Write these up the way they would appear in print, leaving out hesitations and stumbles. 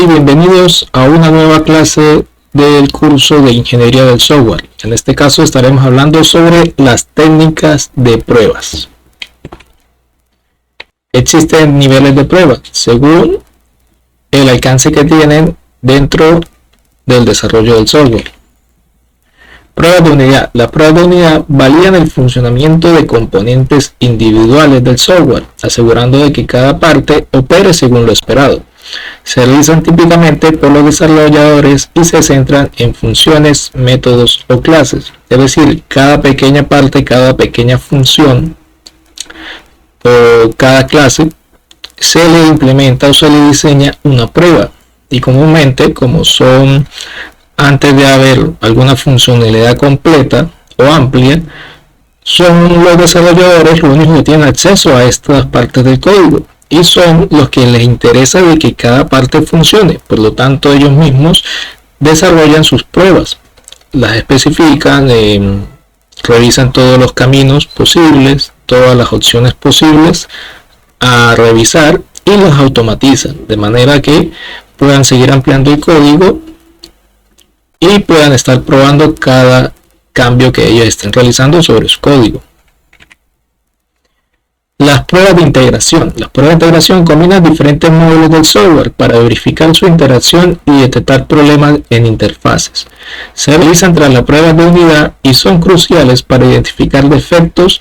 Hola y bienvenidos a una nueva clase del curso de Ingeniería del Software. En este caso estaremos hablando sobre las técnicas de pruebas. Existen niveles de pruebas según el alcance que tienen dentro del desarrollo del software. Pruebas de unidad. Las pruebas de unidad validan el funcionamiento de componentes individuales del software, asegurando de que cada parte opere según lo esperado. Se realizan típicamente por los desarrolladores y se centran en funciones, métodos o clases. Es decir, cada pequeña parte, cada pequeña función o cada clase se le implementa o se le diseña una prueba. Y comúnmente, como son antes de haber alguna funcionalidad completa o amplia, son los desarrolladores los únicos que tienen acceso a estas partes del código y son los que les interesa de que cada parte funcione. Por lo tanto, ellos mismos desarrollan sus pruebas, las especifican, revisan todos los caminos posibles, todas las opciones posibles a revisar y los automatizan de manera que puedan seguir ampliando el código y puedan estar probando cada cambio que ellos estén realizando sobre su código. Las pruebas de integración. Las pruebas de integración combinan diferentes módulos del software para verificar su interacción y detectar problemas en interfaces. Se realizan tras las pruebas de unidad y son cruciales para identificar defectos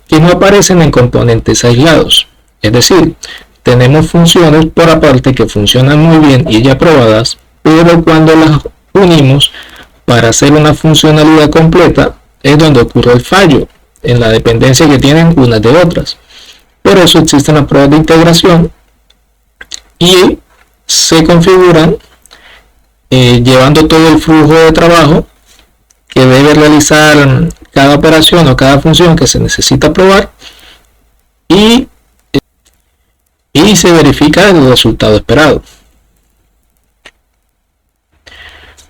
que no aparecen en componentes aislados. Es decir, tenemos funciones por aparte que funcionan muy bien y ya probadas, pero cuando las unimos para hacer una funcionalidad completa es donde ocurre el fallo en la dependencia que tienen unas de otras. Por eso existen las pruebas de integración y se configuran llevando todo el flujo de trabajo que debe realizar cada operación o cada función que se necesita probar y se verifica el resultado esperado.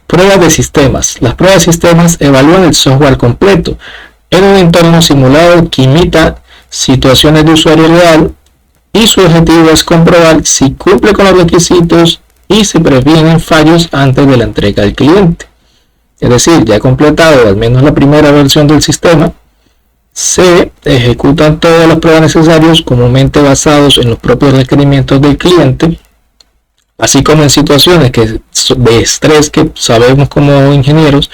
Pruebas de sistemas. Las pruebas de sistemas evalúan el software completo en un entorno simulado que imita situaciones de usuario real y su objetivo es comprobar si cumple con los requisitos y se previenen fallos antes de la entrega al cliente. Es decir, ya completado al menos la primera versión del sistema, se ejecutan todas las pruebas necesarias comúnmente basados en los propios requerimientos del cliente, así como en situaciones de estrés que sabemos como ingenieros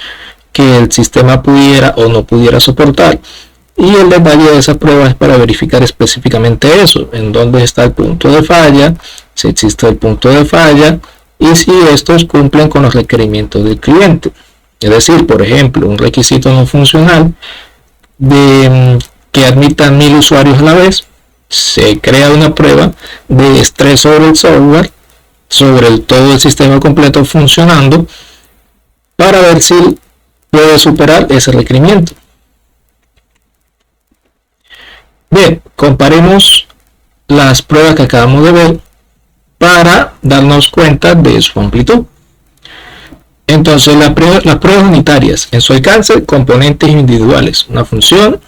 que el sistema pudiera o no pudiera soportar. Y el detalle de esa prueba es para verificar específicamente eso, en dónde está el punto de falla, si existe el punto de falla y si estos cumplen con los requerimientos del cliente. Es decir, por ejemplo, un requisito no funcional de que admitan 1000 usuarios a la vez, se crea una prueba de estrés sobre el software, sobre todo el sistema completo funcionando, para ver si puede superar ese requerimiento. Bien, comparemos las pruebas que acabamos de ver para darnos cuenta de su amplitud. Entonces, las pruebas unitarias, en su alcance, componentes individuales, una función,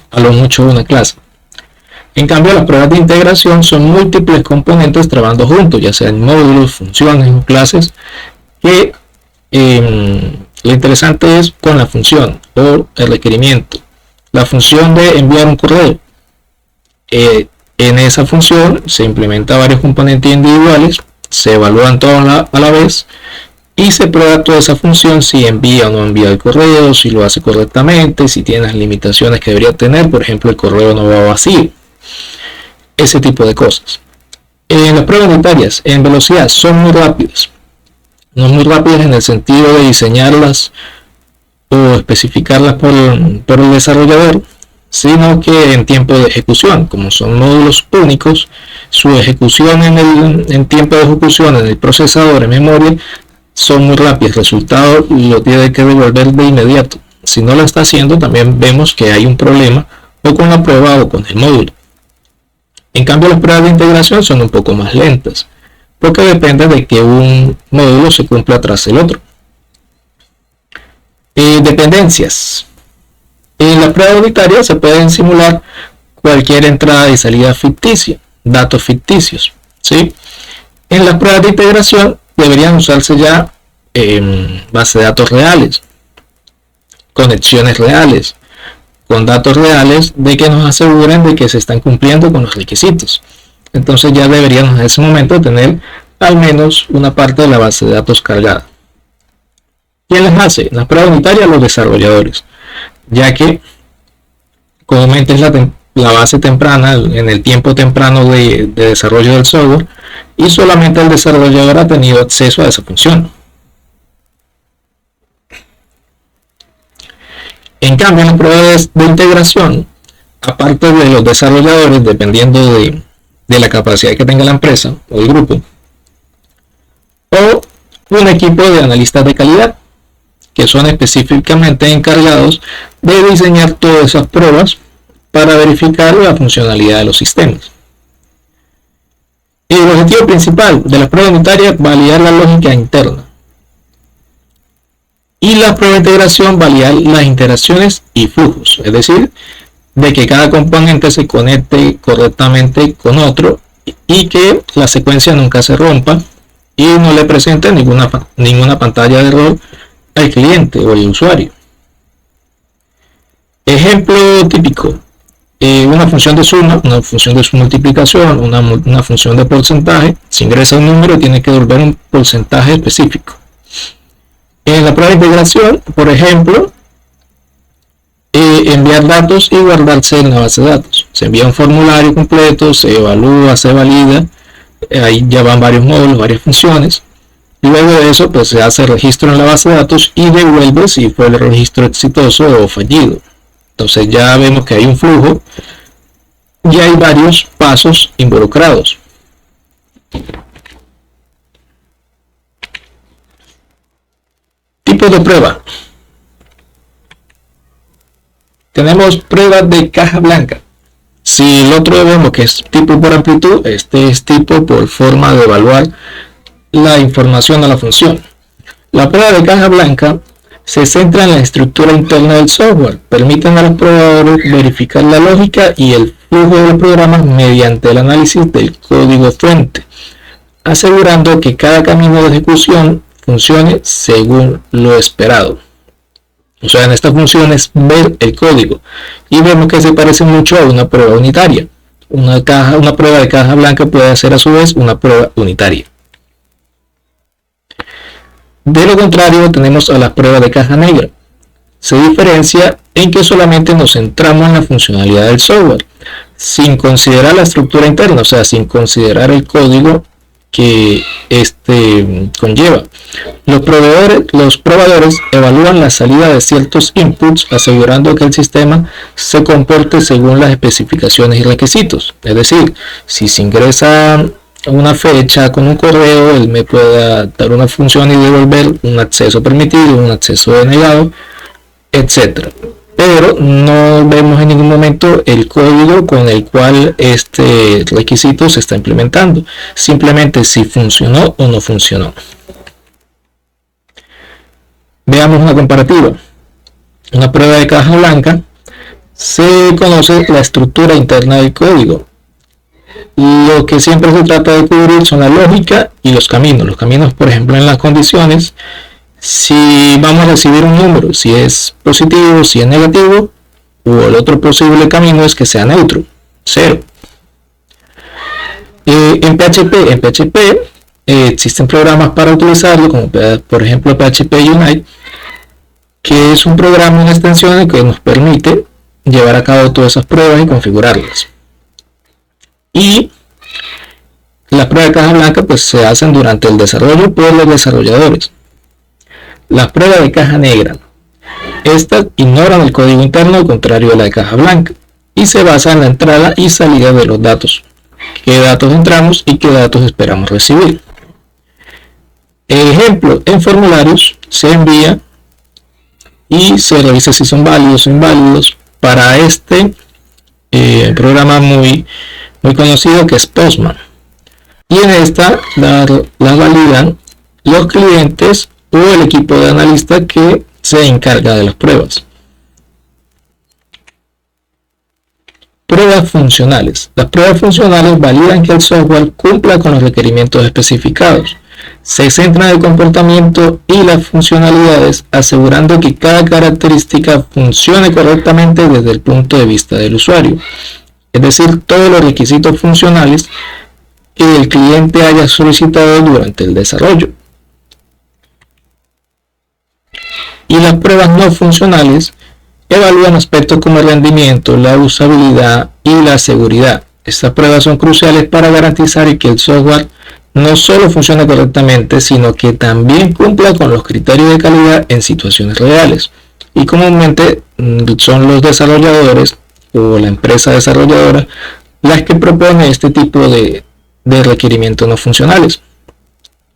a lo mucho una clase. En cambio, las pruebas de integración son múltiples componentes trabajando juntos, ya sean módulos, funciones o clases, que lo interesante es con la función o el requerimiento. La función de enviar un correo. En esa función se implementa varios componentes individuales, se evalúan todos a la vez y se prueba toda esa función si envía o no envía el correo, si lo hace correctamente, si tiene las limitaciones que debería tener, por ejemplo el correo no va vacío, ese tipo de cosas. Las pruebas unitarias en velocidad son muy rápidas, no muy rápidas en el sentido de diseñarlas o especificarlas por el desarrollador, sino que en tiempo de ejecución, como son módulos únicos, su ejecución en tiempo de ejecución en el procesador, en memoria, son muy rápidas. El resultado lo tiene que devolver de inmediato. Si no lo está haciendo, también vemos que hay un problema o con la prueba o con el módulo. En cambio, las pruebas de integración son un poco más lentas, porque depende de que un módulo se cumpla tras el otro. Dependencias. En la prueba unitaria se pueden simular cualquier entrada y salida ficticia, datos ficticios, ¿sí? En las pruebas de integración deberían usarse ya bases de datos reales, conexiones reales, con datos reales de que nos aseguren de que se están cumpliendo con los requisitos. Entonces ya deberíamos en ese momento tener al menos una parte de la base de datos cargada. ¿Quién las hace? En las pruebas unitarias, los desarrolladores, ya que comúnmente es la base temprana, en el tiempo temprano de desarrollo del software, y solamente el desarrollador ha tenido acceso a esa función. En cambio, en las pruebas de integración, aparte de los desarrolladores, dependiendo de la capacidad que tenga la empresa o el grupo, o un equipo de analistas de calidad, que son específicamente encargados de diseñar todas esas pruebas para verificar la funcionalidad de los sistemas. El objetivo principal de la prueba unitaria es validar la lógica interna, y la prueba de integración validar las interacciones y flujos, es decir, de que cada componente se conecte correctamente con otro y que la secuencia nunca se rompa y no le presente ninguna pantalla de error al cliente o al usuario. Ejemplo típico: una función de suma, una función de multiplicación, una función de porcentaje. Si ingresa un número, tiene que devolver un porcentaje específico. En la prueba de integración, por ejemplo, enviar datos y guardarse en la base de datos. Se envía un formulario completo, se evalúa, se valida, ahí ya van varios módulos, varias funciones. Luego de eso, pues se hace registro en la base de datos y devuelve si fue el registro exitoso o fallido. Entonces ya vemos que hay un flujo y hay varios pasos involucrados. Tipos de prueba. Tenemos pruebas de caja blanca. Si el otro vemos que es tipo por amplitud, este es tipo por forma de evaluar la información a la función. La prueba de caja blanca se centra en la estructura interna del software. Permiten a los probadores verificar la lógica y el flujo del programa mediante el análisis del código fuente, asegurando que cada camino de ejecución funcione según lo esperado. O sea, en esta función es ver el código, y vemos que se parece mucho a una prueba unitaria. Una prueba de caja blanca puede ser a su vez una prueba unitaria. De lo contrario, tenemos a la prueba de caja negra. Se diferencia en que solamente nos centramos en la funcionalidad del software, sin considerar la estructura interna, o sea, sin considerar el código que conlleva. Los probadores evalúan la salida de ciertos inputs, asegurando que el sistema se comporte según las especificaciones y requisitos. Es decir, si se ingresa una fecha con un correo, él me puede dar una función y devolver un acceso permitido, un acceso denegado, etc. Pero no vemos en ningún momento el código con el cual este requisito se está implementando, simplemente si funcionó o no funcionó. Veamos una comparativa. Una prueba de caja blanca se conoce la estructura interna del código. Lo que siempre se trata de cubrir son la lógica y los caminos. Los caminos, por ejemplo, en las condiciones, si vamos a recibir un número, si es positivo, si es negativo, o el otro posible camino es que sea neutro, 0. En PHP existen programas para utilizarlo, como por ejemplo PHP Unite, que es un programa, una extensión que nos permite llevar a cabo todas esas pruebas y configurarlas. Y las pruebas de caja blanca pues se hacen durante el desarrollo por los desarrolladores. Las pruebas de caja negra, estas ignoran el código interno, al contrario a la de caja blanca, y se basa en la entrada y salida de los datos. Qué datos entramos y qué datos esperamos recibir. Ejemplo, en formularios se envía y se revisa si son válidos o inválidos para este programa muy conocido que es Postman. Y en esta la validan los clientes o el equipo de analistas que se encarga de las pruebas. Pruebas funcionales. Las pruebas funcionales validan que el software cumpla con los requerimientos especificados. Se centran en el comportamiento y las funcionalidades, asegurando que cada característica funcione correctamente desde el punto de vista del usuario. Es decir, todos los requisitos funcionales que el cliente haya solicitado durante el desarrollo. Y las pruebas no funcionales evalúan aspectos como el rendimiento, la usabilidad y la seguridad. Estas pruebas son cruciales para garantizar que el software no solo funcione correctamente, sino que también cumpla con los criterios de calidad en situaciones reales. Y comúnmente son los desarrolladores o la empresa desarrolladora las que propone este tipo de requerimientos no funcionales,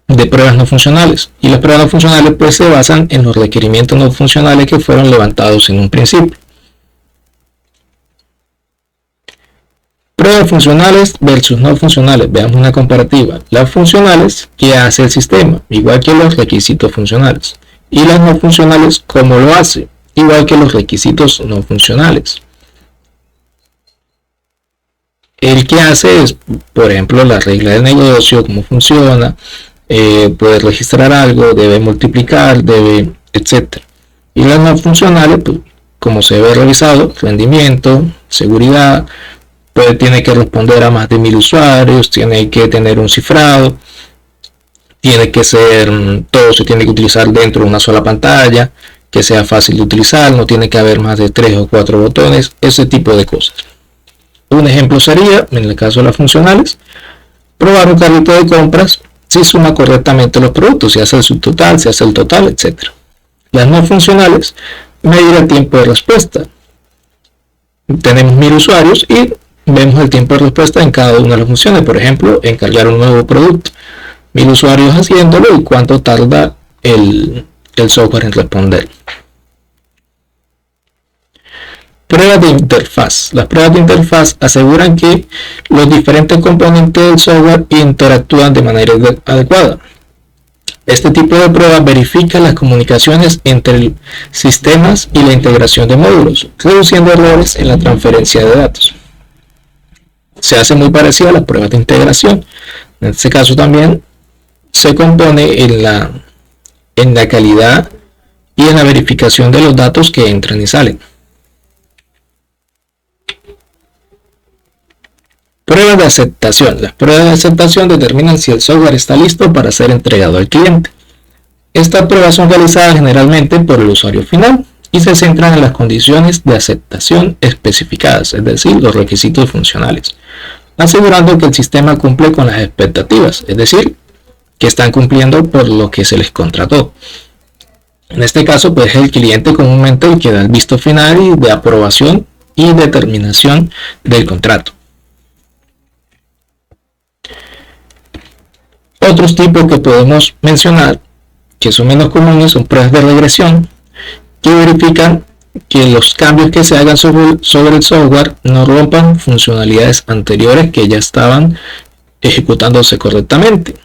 de pruebas no funcionales. Y las pruebas no funcionales pues se basan en los requerimientos no funcionales que fueron levantados en un principio. Pruebas funcionales versus no funcionales. Veamos una comparativa. Las funcionales, ¿qué hace el sistema? Igual que los requisitos funcionales. Y las no funcionales, ¿cómo lo hace? Igual que los requisitos no funcionales. El que hace es, por ejemplo, la regla del negocio, cómo funciona, puede registrar algo, debe multiplicar, debe, etc. Y las no funcionales, pues, como se ve revisado, rendimiento, seguridad, pues tiene que responder a más de 1000 usuarios, tiene que tener un cifrado, tiene que ser, todo se tiene que utilizar dentro de una sola pantalla, que sea fácil de utilizar, no tiene que haber más de 3 o 4 botones, ese tipo de cosas. Un ejemplo sería, en el caso de las funcionales, probar un carrito de compras si suma correctamente los productos, si hace el subtotal, si hace el total, etc. Las no funcionales, medir el tiempo de respuesta. Tenemos 1000 usuarios y vemos el tiempo de respuesta en cada una de las funciones. Por ejemplo, encargar un nuevo producto, 1000 usuarios haciéndolo y cuánto tarda el software en responder. Pruebas de interfaz. Las pruebas de interfaz aseguran que los diferentes componentes del software interactúan de manera adecuada. Este tipo de pruebas verifica las comunicaciones entre sistemas y la integración de módulos, reduciendo errores en la transferencia de datos. Se hace muy parecido a las pruebas de integración. En este caso también se compone en la calidad y en la verificación de los datos que entran y salen. Pruebas de aceptación. Las pruebas de aceptación determinan si el software está listo para ser entregado al cliente. Estas pruebas son realizadas generalmente por el usuario final y se centran en las condiciones de aceptación especificadas, es decir, los requisitos funcionales, asegurando que el sistema cumple con las expectativas, es decir, que están cumpliendo por lo que se les contrató. En este caso, pues es el cliente comúnmente el que da el visto final y de aprobación y determinación del contrato. Otros tipos que podemos mencionar, que son menos comunes, son pruebas de regresión, que verifican que los cambios que se hagan sobre el software no rompan funcionalidades anteriores que ya estaban ejecutándose correctamente.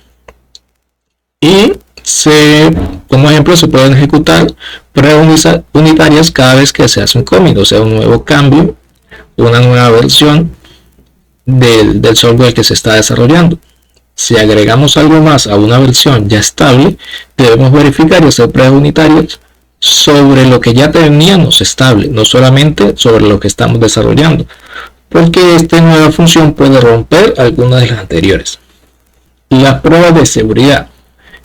Y como ejemplo, se pueden ejecutar pruebas unitarias cada vez que se hace un commit, o sea, un nuevo cambio, una nueva versión del software que se está desarrollando. Si agregamos algo más a una versión ya estable, debemos verificar y hacer pruebas unitarias sobre lo que ya teníamos estable, no solamente sobre lo que estamos desarrollando, porque esta nueva función puede romper algunas de las anteriores. Las pruebas de seguridad.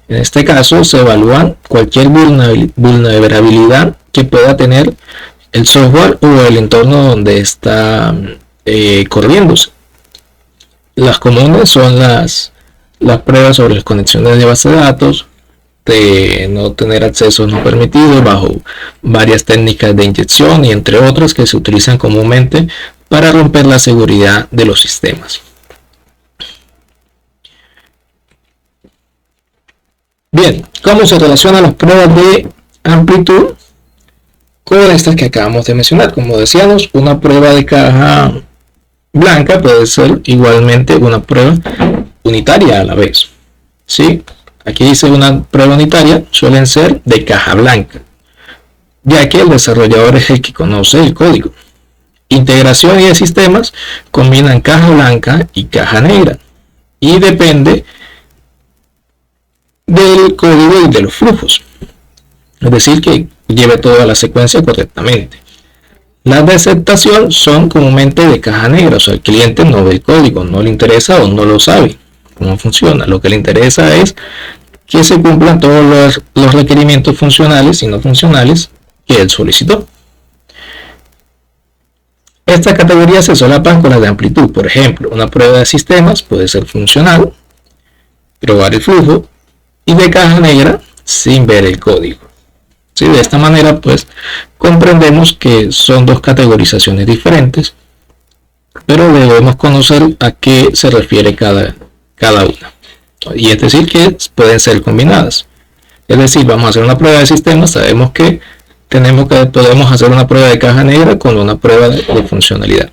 En este caso se evalúan cualquier vulnerabilidad que pueda tener el software o el entorno donde está corriéndose. Las comunes son las pruebas sobre las conexiones de base de datos, de no tener acceso no permitido bajo varias técnicas de inyección y entre otras que se utilizan comúnmente para romper la seguridad de los sistemas. Bien, ¿cómo se relacionan las pruebas de amplitud con estas que acabamos de mencionar? Como decíamos, una prueba de caja blanca puede ser igualmente una prueba unitaria a la vez. ¿Sí? Aquí dice una prueba unitaria, suelen ser de caja blanca, ya que el desarrollador es el que conoce el código. integración y de sistemas combinan caja blanca y caja negra y depende del código y de los flujos, es decir, que lleve toda la secuencia correctamente. Las de aceptación son comúnmente de caja negra, o sea, el cliente no ve el código, no le interesa o no lo sabe cómo funciona. Lo que le interesa es que se cumplan todos los requerimientos funcionales y no funcionales que él solicitó. Estas categorías se solapan con las de amplitud. Por ejemplo, una prueba de sistemas puede ser funcional, probar el flujo, y de caja negra sin ver el código. ¿Sí? De esta manera, pues, comprendemos que son dos categorizaciones diferentes, pero debemos conocer a qué se refiere cada una. Y es decir, que pueden ser combinadas. Es decir, vamos a hacer una prueba de sistemas, sabemos que podemos hacer una prueba de caja negra con una prueba de funcionalidad.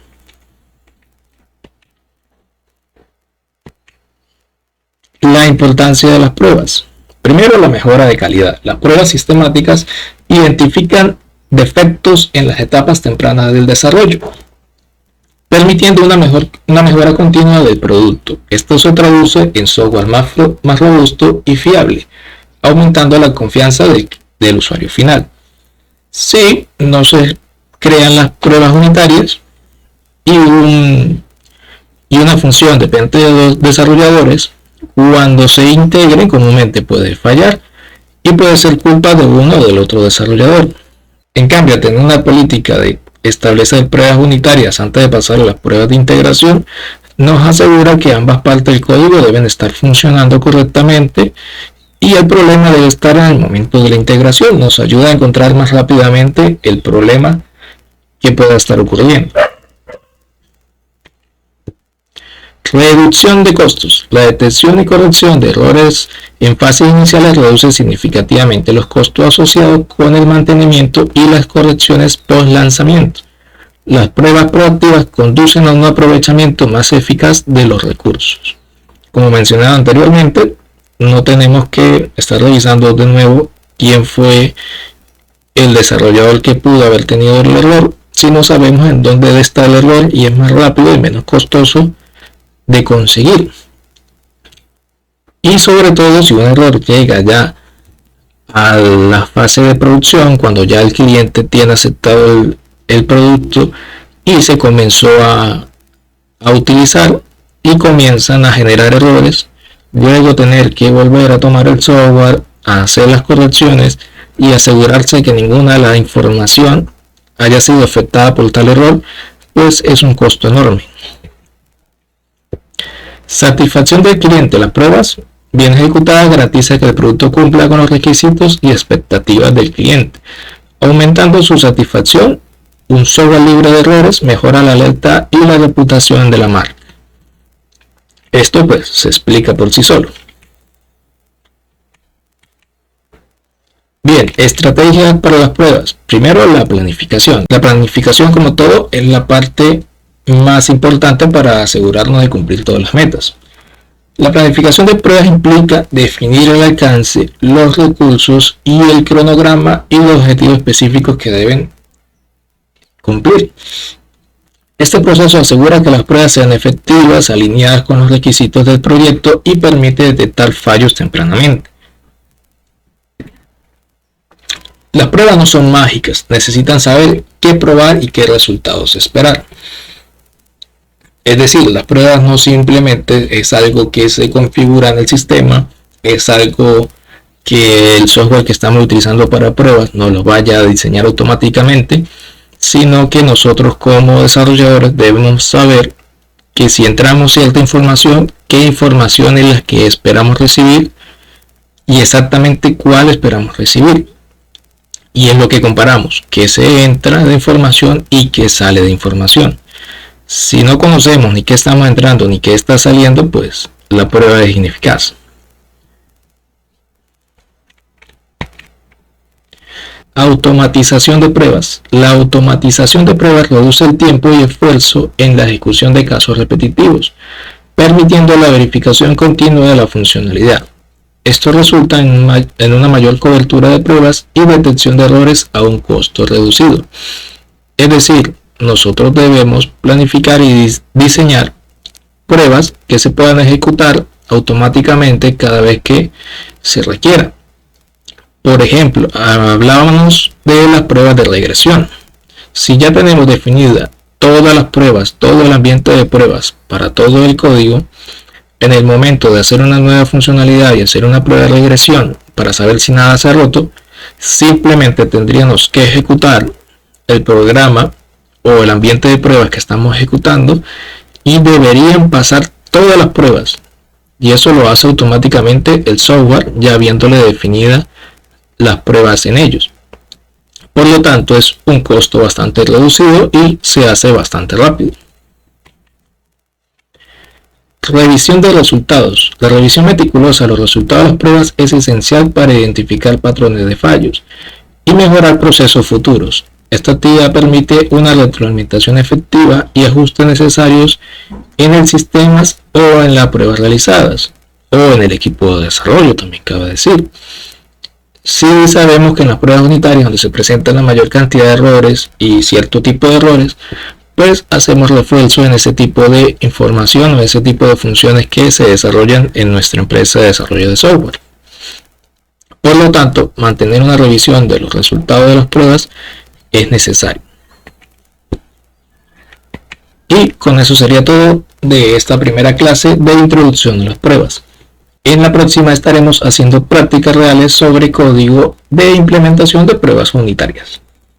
La importancia de las pruebas. Primero, la mejora de calidad. Las pruebas sistemáticas identifican defectos en las etapas tempranas del desarrollo, permitiendo una mejora continua del producto. Esto se traduce en software más robusto y fiable, aumentando la confianza del usuario final. Si no se crean las pruebas unitarias y una función depende de los desarrolladores, cuando se integren comúnmente puede fallar y puede ser culpa de uno o del otro desarrollador. En cambio, tener una política de establecer pruebas unitarias antes de pasar a las pruebas de integración nos asegura que ambas partes del código deben estar funcionando correctamente y el problema debe estar en el momento de la integración. Nos ayuda a encontrar más rápidamente el problema que pueda estar ocurriendo. Reducción de costos. La detección y corrección de errores en fases iniciales reduce significativamente los costos asociados con el mantenimiento y las correcciones post lanzamiento. Las pruebas proactivas conducen a un aprovechamiento más eficaz de los recursos. Como mencionado anteriormente, no tenemos que estar revisando de nuevo quién fue el desarrollador que pudo haber tenido el error, si no sabemos en dónde está el error y es más rápido y menos costoso de conseguir. Y sobre todo, si un error llega ya a la fase de producción, cuando ya el cliente tiene aceptado el producto y se comenzó a utilizar y comienzan a generar errores, luego tener que volver a tomar el software, a hacer las correcciones y asegurarse que ninguna de la información haya sido afectada por tal error, pues es un costo enorme. Satisfacción del cliente. Las pruebas bien ejecutadas garantiza que el producto cumpla con los requisitos y expectativas del cliente, aumentando su satisfacción. Un software libre de errores mejora la lealtad y la reputación de la marca. Esto pues se explica por sí solo. Bien, estrategias para las pruebas. Primero, la planificación. La planificación, como todo, es la parte más importante para asegurarnos de cumplir todas las metas. La planificación de pruebas implica definir el alcance, los recursos y el cronograma y los objetivos específicos que deben cumplir. Este proceso asegura que las pruebas sean efectivas, alineadas con los requisitos del proyecto y permite detectar fallos tempranamente. Las pruebas no son mágicas, necesitan saber qué probar y qué resultados esperar. Es decir, las pruebas no simplemente es algo que se configura en el sistema, es algo que el software que estamos utilizando para pruebas no lo vaya a diseñar automáticamente, sino que nosotros como desarrolladores debemos saber que si entramos cierta información, qué información es la que esperamos recibir y exactamente cuál esperamos recibir. Y es lo que comparamos, qué se entra de información y qué sale de información. Si no conocemos ni qué estamos entrando ni qué está saliendo, pues la prueba es ineficaz. Automatización de pruebas. La automatización de pruebas reduce el tiempo y esfuerzo en la ejecución de casos repetitivos, permitiendo la verificación continua de la funcionalidad. Esto resulta en una mayor cobertura de pruebas y detección de errores a un costo reducido. Es decir, nosotros debemos planificar y diseñar pruebas que se puedan ejecutar automáticamente cada vez que se requiera. Por ejemplo, hablábamos de las pruebas de regresión. Si ya tenemos definida todas las pruebas, todo el ambiente de pruebas para todo el código, en el momento de hacer una nueva funcionalidad y hacer una prueba de regresión para saber si nada se ha roto, simplemente tendríamos que ejecutar el programa o el ambiente de pruebas que estamos ejecutando y deberían pasar todas las pruebas, y eso lo hace automáticamente el software ya habiéndole definida las pruebas en ellos. Por lo tanto, es un costo bastante reducido y se hace bastante rápido. Revisión de resultados. La revisión meticulosa de los resultados de las pruebas es esencial para identificar patrones de fallos y mejorar procesos futuros. Esta actividad permite una retroalimentación efectiva y ajustes necesarios en el sistema o en las pruebas realizadas, o en el equipo de desarrollo, también cabe decir. Si sabemos que en las pruebas unitarias, donde se presentan la mayor cantidad de errores y cierto tipo de errores, pues hacemos refuerzo en ese tipo de información o ese tipo de funciones que se desarrollan en nuestra empresa de desarrollo de software. Por lo tanto, mantener una revisión de los resultados de las pruebas es necesario. Y con eso sería todo de esta primera clase de introducción a las pruebas. En la próxima estaremos haciendo prácticas reales sobre código de implementación de pruebas unitarias.